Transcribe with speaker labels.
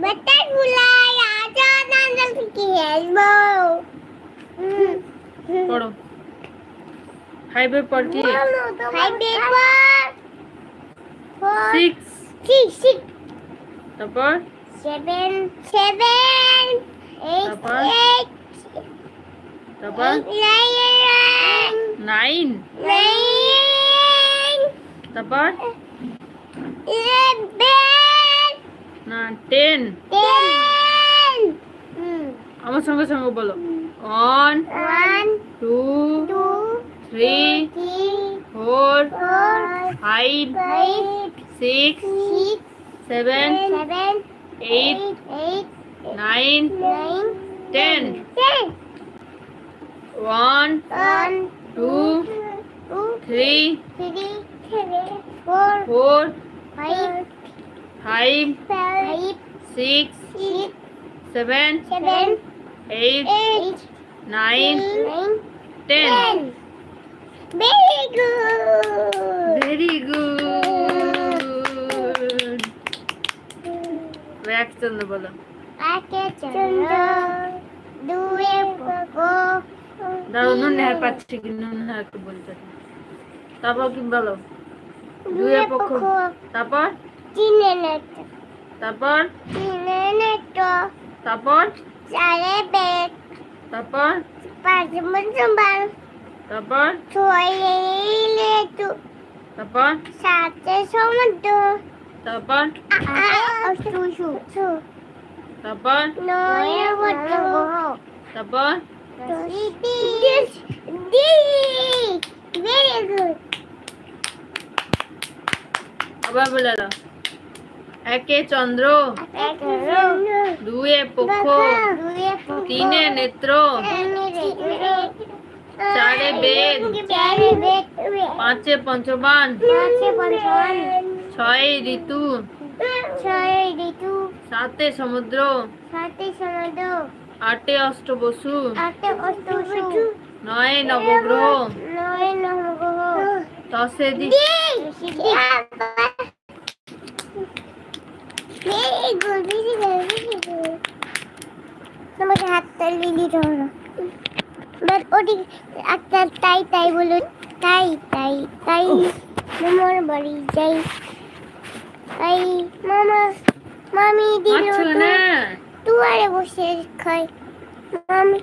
Speaker 1: Butterfly আজা নান্দল কি খেলবো
Speaker 2: পড়ো 5 এর পর কি
Speaker 1: 5 এর পর
Speaker 2: 6
Speaker 1: 6
Speaker 2: তারপর
Speaker 1: 7 8
Speaker 2: তারপর 9 তারপর
Speaker 1: 11
Speaker 2: না 10 আমার সঙ্গে সঙ্গে বলো 1 2 3 4 5 6 7 8 9 10 1 2 3 4 5 6 7 8 9 10
Speaker 1: Very good.
Speaker 2: Very good. এক চন্দ্র বলো দাঁড়ো নুন নেহার পাচ্ছি কি নুন নেহারকে বলতে তারপর কি বলো 2 এর পক্ষ তারপর
Speaker 1: 3 এর নেটো
Speaker 2: তারপর
Speaker 1: 4 এর বেগ
Speaker 2: তারপর
Speaker 1: 5 এর মুসলমান
Speaker 2: তারপর
Speaker 1: 6 এর নেটো
Speaker 2: তারপর
Speaker 1: 7 এর সমুদ্র
Speaker 2: তারপর তারপর
Speaker 1: 9 এর বড়
Speaker 2: তারপর
Speaker 1: Very good.
Speaker 2: আবার বলে দাও 1 এ চন্দ্র 2 এ পক্ষ 3 এ নেত্র 4 এ বেদ 5 এ পঞ্চবান 6 এ ঋতু 7 এ সমুদ্র 8 এ অষ্টবসু 9 এ নবগ্রহ 10 এ দিক
Speaker 1: Very good. তোমাকে হাতটা লিলি ধরো বাট ওটি একটা তাই বলুন তাই মামার বাড়ি যাই তাই মামি দিল
Speaker 2: আচ্ছা না
Speaker 1: দুয়ারে বসে খাই মামি